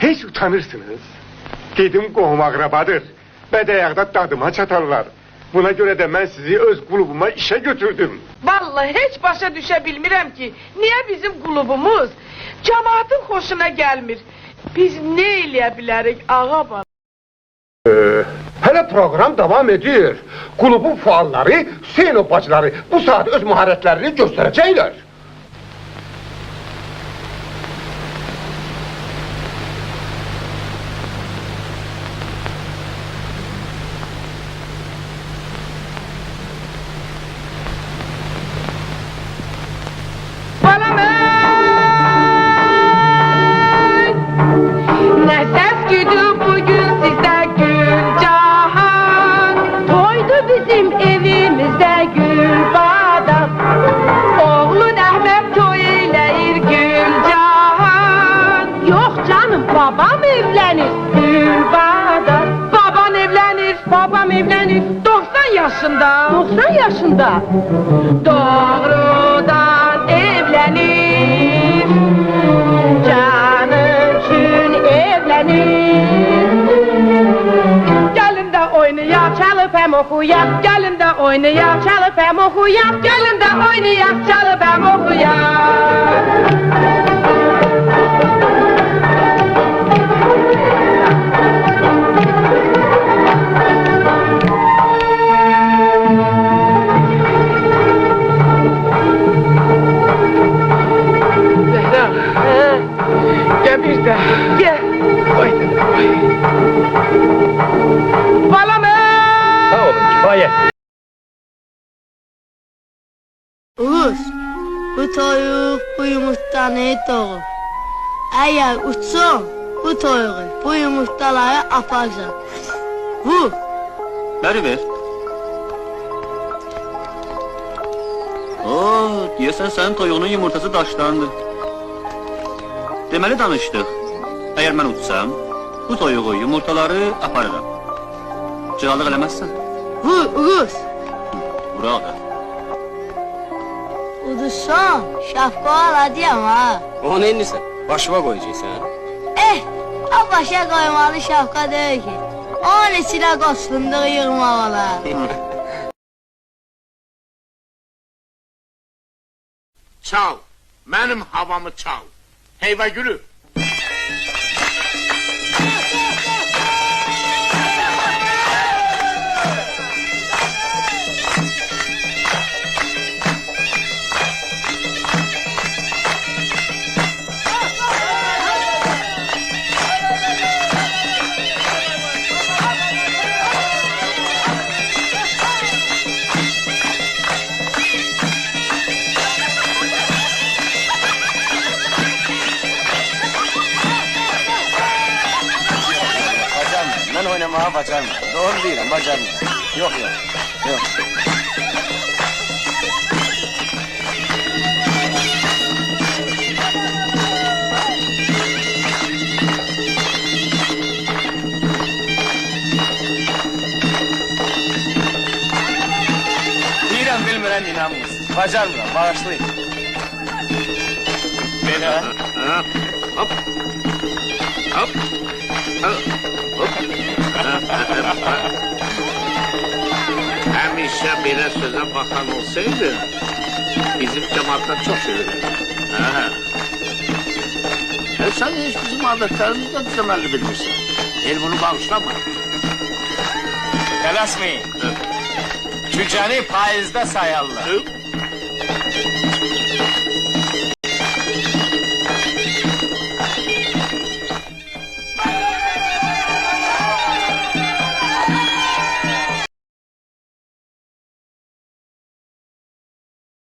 hiç utanırsınız. Dedim qohum akrabadır. Bədəyaqda dadıma çatarlar. Buna göre de ben sizi öz kulübüme işe götürdüm. Vallahi hiç başa düşe bilmirəm ki, niye bizim kulübümüz cemaatin hoşuna gelmir. Biz ne eləyə bilərik ağa bana? Hele program devam ediyor. Kulübün faalları, Hüseyin opacıları bu saat öz maharetlerini gösterecekler. Ne ses güdü bugün sizde Gülcahan. Toydu bizim evimizde Gülbadam. Oğlun Ahmet toy eyleyir Gülcahan. Yok canım babam evlenir Gülbadam. Baban evlenir, babam evlenir 90 yaşında. 90 yaşında. Doğrudan evlenir. Gelin de oynayaq, çalıp hem okuyaq. Gelin de oynayaq, çalıp hem okuyaq. Gelin de oynayaq, çalıp hem okuyaq. Gel bir de, gel. Oy dede, oy. Balam Sağ olun kifayet. Uruz, bu toyuq bu yumurtlanı doğur. Eğer uçsun, bu toyuğu bu yumurtaları aparacak. Vur. Ver. Oo, deyəsən sənin toyuğunun yumurtası daşlandı. Deməli danışdıq. Əgər mən uçsam, bu toyuğu, yumurtaları aparıram. Cığallıq eləməzsən? Vur, Uruz. Vuraq da. Udursan, şapka aladıyam ha. O neyinlisən? Başıma koyacaksın ha? Ha başa koymalı şapka değil ki. Onun içine koz fındığı yığmalı. Çal, benim havamı çal. Heyva gülü. Ben oynamaya bacarmam. Doğru değilim, bacarmam. Yok. Değilim bilmiren inanmıyorsunuz. Bacarmam, bağışlayın. Beni ha? Hop. Hop. Həmişə belə sözə baxan olsaydı, bizim cemaatlar çok sevilir. Sen hiç bizim adetlerimizden düzemelli bilmişsin. El bunu bağışlama. Telaşmayın. Tüccarı faizde sayarlar.